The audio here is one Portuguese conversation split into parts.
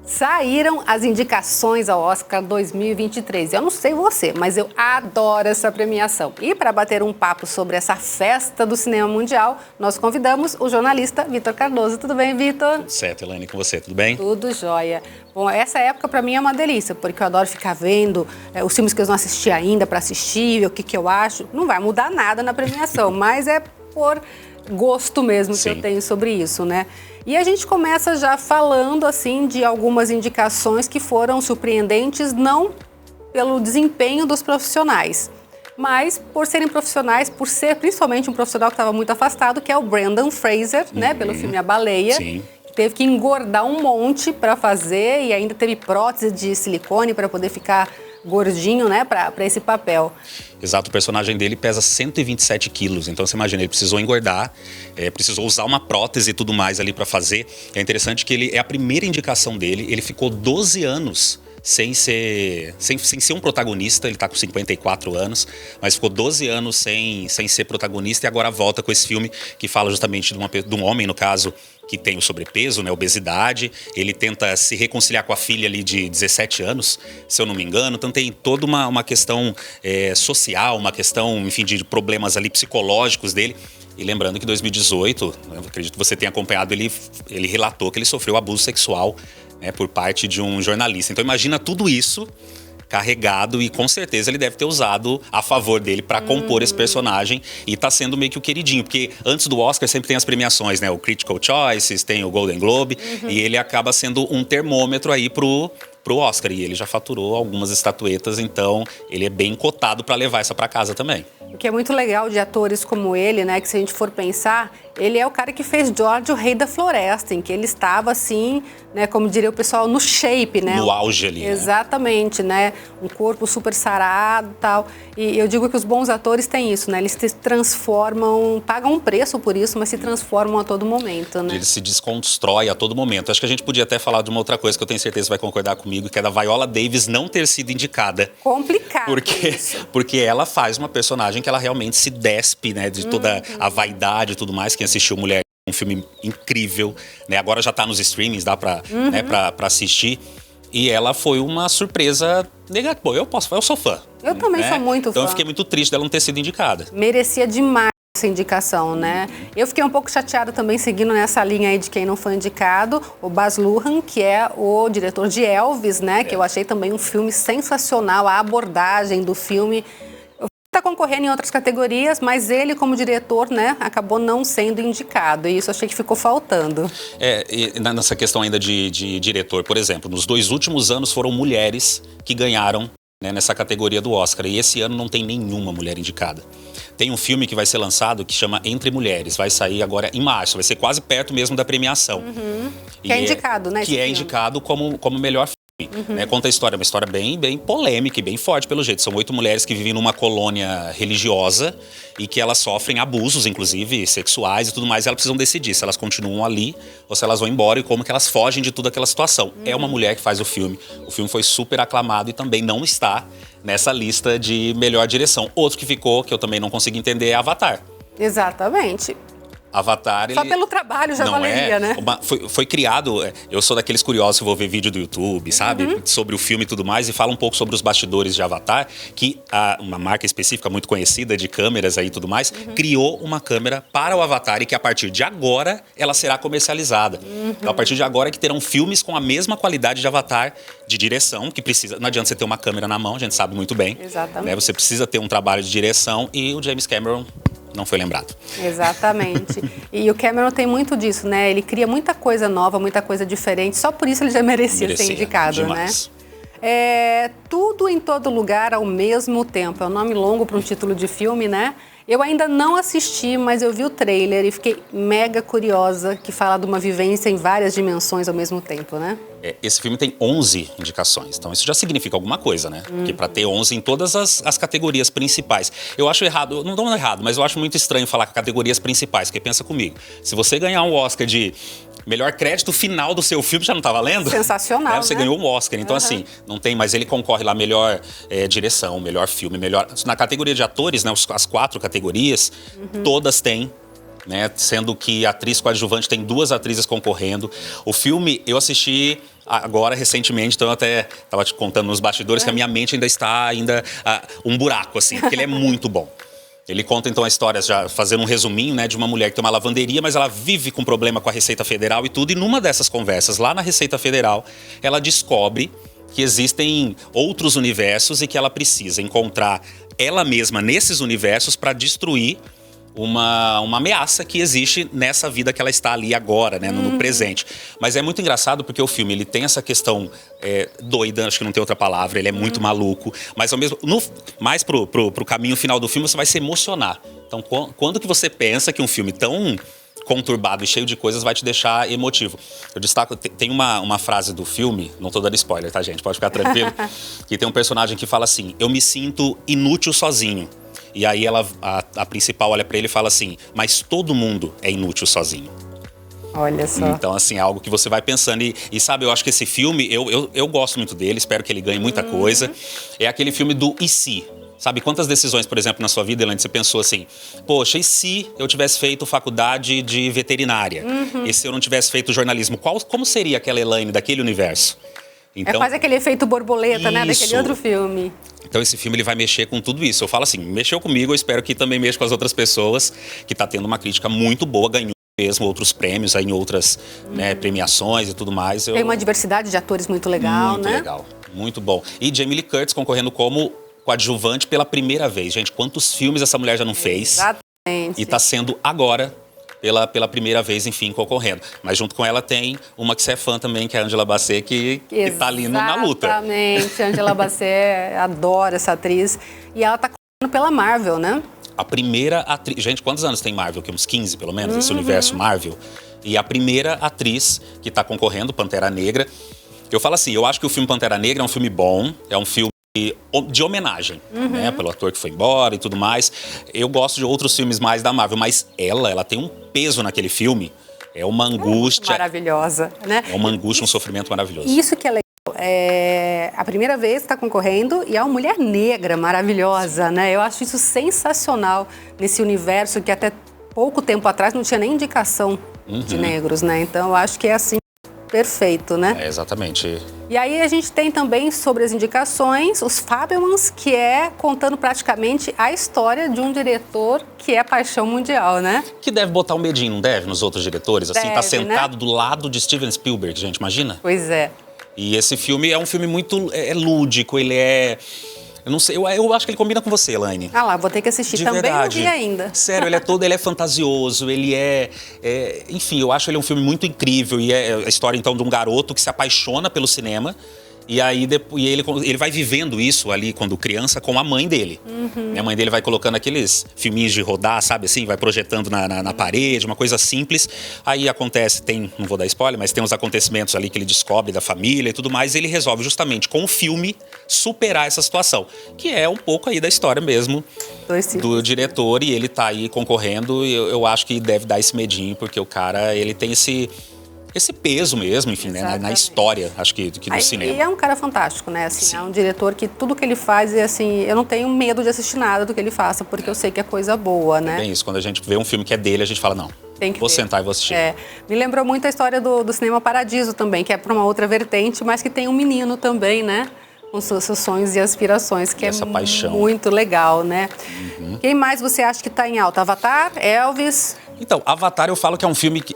Saíram as indicações ao Oscar 2023. Eu não sei você, mas eu adoro essa premiação. E para bater um papo sobre essa festa do cinema mundial, nós convidamos o jornalista Vitor Cardoso. Tudo bem, Vitor? Tudo certo, Elaine, com você, tudo bem? Tudo jóia. Bom, essa época para mim é uma delícia, porque eu adoro ficar vendo os filmes que eu não assisti ainda para assistir, o que eu acho. Não vai mudar nada na premiação, mas é por gosto mesmo que eu tenho sobre isso, né? E a gente começa já falando, assim, de algumas indicações que foram surpreendentes, não pelo desempenho dos profissionais, mas por serem profissionais, por ser principalmente um profissional que estava muito afastado, que é o Brendan Fraser, né? Pelo filme A Baleia. Sim. Teve que engordar um monte para fazer e ainda teve prótese de silicone para poder ficar gordinho, né, para esse papel. Exato, o personagem dele pesa 127 quilos, então você imagina, ele precisou engordar, precisou usar uma prótese e tudo mais ali para fazer. É interessante que ele é a primeira indicação dele, ele ficou 12 anos sem ser um protagonista, ele está com 54 anos, mas ficou 12 anos sem ser protagonista e agora volta com esse filme que fala justamente de um homem, no caso, que tem o sobrepeso, né, obesidade. Ele tenta se reconciliar com a filha ali de 17 anos, se eu não me engano. Então tem toda uma questão social, uma questão, enfim, de problemas ali psicológicos dele. E lembrando que em 2018, eu acredito que você tenha acompanhado, ele relatou que ele sofreu abuso sexual, né, por parte de um jornalista. Então imagina tudo isso carregado e com certeza ele deve ter usado a favor dele para compor esse personagem e tá sendo meio que o queridinho, porque antes do Oscar sempre tem as premiações, né? O Critical Choices, tem o Golden Globe e ele acaba sendo um termômetro aí pro Oscar e ele já faturou algumas estatuetas, então ele é bem cotado para levar essa para casa também. O que é muito legal de atores como ele, né, que se a gente for pensar, ele é o cara que fez George, o Rei da Floresta, em que ele estava assim, né, como diria o pessoal, no shape, né? No auge ali, exatamente, né? Um corpo super sarado e tal. E eu digo que os bons atores têm isso, né? Eles se transformam, pagam um preço por isso, mas se transformam a todo momento, né? Ele se desconstrói a todo momento. Acho que a gente podia até falar de uma outra coisa que eu tenho certeza vai concordar comigo, que é da Viola Davis não ter sido indicada. Complicado porque ela faz uma personagem que ela realmente se despe, né, de toda a vaidade e tudo mais. Quem assistiu Mulher, um filme incrível, né? Agora já tá nos streamings, dá pra, né, pra assistir. E ela foi uma surpresa negativa. Pô, eu sou fã. Eu também sou muito fã. Então eu fiquei muito triste dela não ter sido indicada. Merecia demais essa indicação, né? Eu fiquei um pouco chateada também, seguindo nessa linha aí de quem não foi indicado, o Baz Luhrmann, que é o diretor de Elvis, né? Que eu achei também um filme sensacional, a abordagem do filme. Está concorrendo em outras categorias, mas ele, como diretor, né, acabou não sendo indicado. E isso eu achei que ficou faltando. E nessa questão ainda de diretor, por exemplo, nos 2 últimos anos foram mulheres que ganharam, né, nessa categoria do Oscar. E esse ano não tem nenhuma mulher indicada. Tem um filme que vai ser lançado que chama Entre Mulheres. Vai sair agora em março. Vai ser quase perto mesmo da premiação. Que é indicado, né? Que é indicado como melhor filme. Né, conta a história, uma história bem polêmica e bem forte pelo jeito. São 8 mulheres que vivem numa colônia religiosa e que elas sofrem abusos, inclusive sexuais e tudo mais. E elas precisam decidir se elas continuam ali ou se elas vão embora e como que elas fogem de toda aquela situação. É uma mulher que faz o filme. O filme foi super aclamado e também não está nessa lista de melhor direção. Outro que ficou, que eu também não consigo entender, é Avatar. Exatamente. Avatar, só pelo trabalho já valeria, né? Foi criado, eu sou daqueles curiosos que vou ver vídeo do YouTube, sabe? Sobre o filme e tudo mais, e fala um pouco sobre os bastidores de Avatar, que uma marca específica muito conhecida de câmeras aí e tudo mais, criou uma câmera para o Avatar e que a partir de agora ela será comercializada. Então a partir de agora é que terão filmes com a mesma qualidade de Avatar, de direção, que precisa, não adianta você ter uma câmera na mão, a gente sabe muito bem. Exatamente. Né? Você precisa ter um trabalho de direção e o James Cameron não foi lembrado. Exatamente. E o Cameron tem muito disso, né? Ele cria muita coisa nova, muita coisa diferente. Só por isso ele já merecia ser indicado, demais, né? Tudo em Todo Lugar ao Mesmo Tempo. É um nome longo para um título de filme, né? Eu ainda não assisti, mas eu vi o trailer e fiquei mega curiosa, que fala de uma vivência em várias dimensões ao mesmo tempo, né? Esse filme tem 11 indicações, então isso já significa alguma coisa, né? Porque para ter 11 em todas as categorias principais. Eu acho errado, não estou errado, mas eu acho muito estranho falar categorias principais, porque pensa comigo, se você ganhar um Oscar de melhor crédito final do seu filme, já não tá valendo? Sensacional, Você né? ganhou um Oscar, então assim, não tem, mas ele concorre lá melhor direção, melhor filme, melhor... Na categoria de atores, né, as 4 categorias, todas têm né? Sendo que a atriz coadjuvante tem 2 atrizes concorrendo. O filme eu assisti agora recentemente, então eu até estava te contando nos bastidores que a minha mente ainda está um buraco, assim, porque ele é muito bom. Ele conta então a história, já fazendo um resuminho, né, de uma mulher que tem uma lavanderia, mas ela vive com problema com a Receita Federal e tudo. E numa dessas conversas, lá na Receita Federal, ela descobre que existem outros universos e que ela precisa encontrar ela mesma nesses universos para destruir uma ameaça que existe nessa vida que ela está ali agora, né, no presente. Mas é muito engraçado porque o filme ele tem essa questão doida, acho que não tem outra palavra, ele é muito maluco, mas ao mesmo mais pro caminho final do filme você vai se emocionar. Então, quando que você pensa que um filme tão conturbado e cheio de coisas vai te deixar emotivo? Eu destaco, tem uma frase do filme, não tô dando spoiler, tá, gente? Pode ficar tranquilo. Que tem um personagem que fala assim: eu me sinto inútil sozinho. E aí a principal olha pra ele e fala assim: mas todo mundo é inútil sozinho. Olha só. Então, assim, é algo que você vai pensando. E sabe, eu acho que esse filme, eu gosto muito dele, espero que ele ganhe muita coisa. É aquele filme do e se? Sabe, quantas decisões, por exemplo, na sua vida, Elaine, você pensou assim: poxa, e se eu tivesse feito faculdade de veterinária? E se eu não tivesse feito jornalismo? Como seria aquela Elaine daquele universo? Então, é quase aquele efeito borboleta, né? Daquele outro filme. Então esse filme ele vai mexer com tudo isso. Eu falo assim, mexeu comigo, eu espero que também mexa com as outras pessoas, que tá tendo uma crítica muito boa, ganhou mesmo outros prêmios aí em outras premiações e tudo mais. Tem uma diversidade de atores muito legal, muito né? Muito legal, muito bom. E Jamie Lee Curtis concorrendo como coadjuvante pela primeira vez. Gente, quantos filmes essa mulher já não fez? Exatamente. E tá sendo agora pela primeira vez, enfim, concorrendo. Mas junto com ela tem uma que você é fã também, que é a Angela Bassett, que tá ali na luta. Exatamente, Angela Bassett, adoro essa atriz. E ela tá correndo pela Marvel, né? A primeira atriz... Gente, quantos anos tem Marvel? Uns 15, pelo menos, esse universo Marvel. E a primeira atriz que tá concorrendo, Pantera Negra. Eu falo assim, eu acho que o filme Pantera Negra é um filme bom, é um filme de homenagem, né, pelo ator que foi embora e tudo mais. Eu gosto de outros filmes mais da Marvel, mas ela tem um peso naquele filme, é uma angústia. Maravilhosa, né? É uma angústia, um sofrimento maravilhoso. Isso que é legal. É a primeira vez que está concorrendo e é uma mulher negra maravilhosa, né? Eu acho isso sensacional nesse universo que até pouco tempo atrás não tinha nem indicação de negros, né? Então eu acho que é assim, perfeito, né? É, exatamente. E aí a gente tem também sobre as indicações, os Fabelmans, que é contando praticamente a história de um diretor que é paixão mundial, né? Que deve botar um medinho, não deve, nos outros diretores? Assim, deve, tá sentado, né? Do lado de Steven Spielberg, gente, imagina? Pois é. E esse filme é um filme muito lúdico, ele é... Eu não sei, eu acho que ele combina com você, Elaine. Ah lá, vou ter que assistir. De também verdade. não vi ainda. Sério, ele é fantasioso, ele enfim, eu acho ele um filme muito incrível. E é a história, então, de um garoto que se apaixona pelo cinema. E aí ele vai vivendo isso ali, quando criança, com a mãe dele. A mãe dele vai colocando aqueles filminhos de rodar, sabe assim? Vai projetando na parede, uma coisa simples. Aí acontece, não vou dar spoiler, mas tem uns acontecimentos ali que ele descobre da família e tudo mais. E ele resolve justamente, com o filme, superar essa situação. Que é um pouco aí da história mesmo do diretor. E ele tá aí concorrendo. E eu acho que deve dar esse medinho, porque o cara, ele tem esse peso mesmo, enfim, né, na história, acho que do cinema. E é um cara fantástico, né? Assim, é um diretor que tudo que ele faz é assim, eu não tenho medo de assistir nada do que ele faça, porque eu sei que é coisa boa, né? É bem isso, quando a gente vê um filme que é dele, a gente fala, não, vou sentar e vou assistir. Me lembrou muito a história do Cinema Paradiso também, que é para uma outra vertente, mas que tem um menino também, né? Com seus sonhos e aspirações, que essa paixão. Muito legal, né? Quem mais você acha que tá em alta? Avatar? Elvis? Então, Avatar eu falo que é um filme que...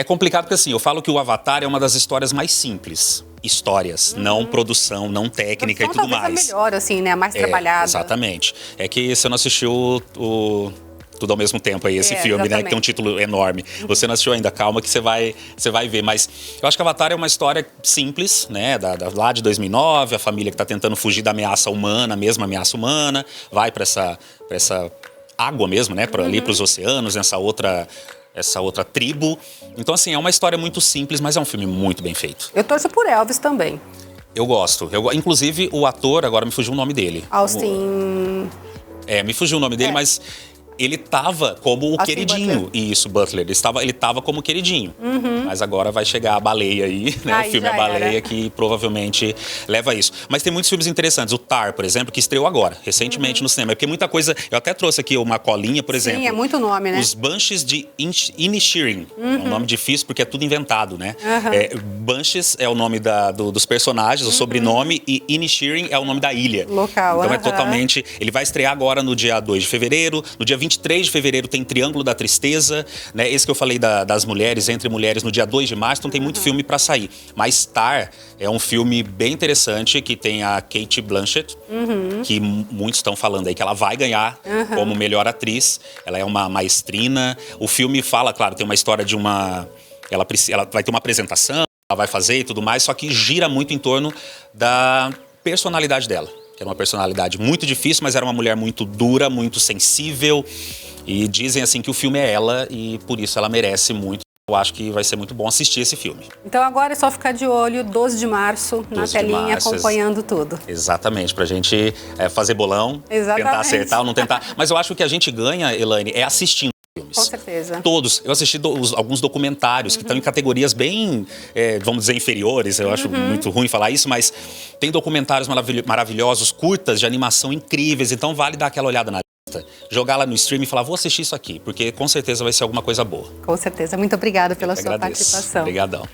É complicado porque, assim, eu falo que o Avatar é uma das histórias mais simples. Histórias, não produção, não técnica e tudo mais. A melhor, assim, né? A mais trabalhada. Exatamente. É que você não assistiu Tudo ao Mesmo Tempo aí, esse filme, exatamente. né? Que tem um título enorme. Você não assistiu ainda, calma que você vai ver. Mas eu acho que Avatar é uma história simples, né? Lá de 2009, a família que tá tentando fugir da ameaça humana, a mesma ameaça humana, vai para essa água mesmo, né? Ali para os oceanos, essa outra tribo. Então, assim, é uma história muito simples, mas é um filme muito bem feito. Eu torço por Elvis também. Eu gosto. Inclusive, o ator, agora me fugiu o nome dele. Austin... me fugiu o nome dele, mas Ele tava como o Austin queridinho. Butler. Isso, Butler. Ele tava como queridinho. Mas agora vai chegar a baleia aí, né? Aí O filme já A Baleia, era. que provavelmente leva a isso. Mas tem muitos filmes interessantes. O Tar, por exemplo, que estreou agora, recentemente no cinema. Porque muita coisa... Eu até trouxe aqui uma colinha, por exemplo. Sim, é muito nome, né? Os Banshees de Inisherin. É um nome difícil porque é tudo inventado, né? Banshees é o nome dos personagens, o sobrenome, e Inisherin é o nome da ilha. Local, Então é totalmente... Ele vai estrear agora no dia 2 de fevereiro. No dia 23 de fevereiro tem Triângulo da Tristeza, né? Esse que eu falei das mulheres, Entre Mulheres, no dia 2 de março. Então tem muito filme pra sair. Mas Tar é um filme bem interessante que tem a Cate Blanchett, que muitos estão falando aí que ela vai ganhar como melhor atriz. Ela é uma maestrina. O filme fala, claro, tem uma história de uma... Ela vai ter uma apresentação, ela vai fazer e tudo mais, só que gira muito em torno da personalidade dela. Que era uma personalidade muito difícil, mas era uma mulher muito dura, muito sensível. E dizem assim que o filme é ela e por isso ela merece muito. Eu acho que vai ser muito bom assistir esse filme. Então agora é só ficar de olho, 12 de março, na 12 de telinha, março, acompanhando tudo. Exatamente, pra gente fazer bolão, Exatamente. tentar acertar ou não tentar. Mas eu acho que o que a gente ganha, Elaine, é assistindo filmes. Com certeza. Todos. Eu assisti alguns documentários que estão em categorias bem, vamos dizer, inferiores. Eu acho muito ruim falar isso, mas tem documentários maravilhosos, curtas, de animação incríveis. Então vale dar aquela olhada na lista, jogar lá no stream e falar, vou assistir isso aqui, porque com certeza vai ser alguma coisa boa. Com certeza. Muito obrigada pela Eu que sua agradeço. participação. Obrigadão.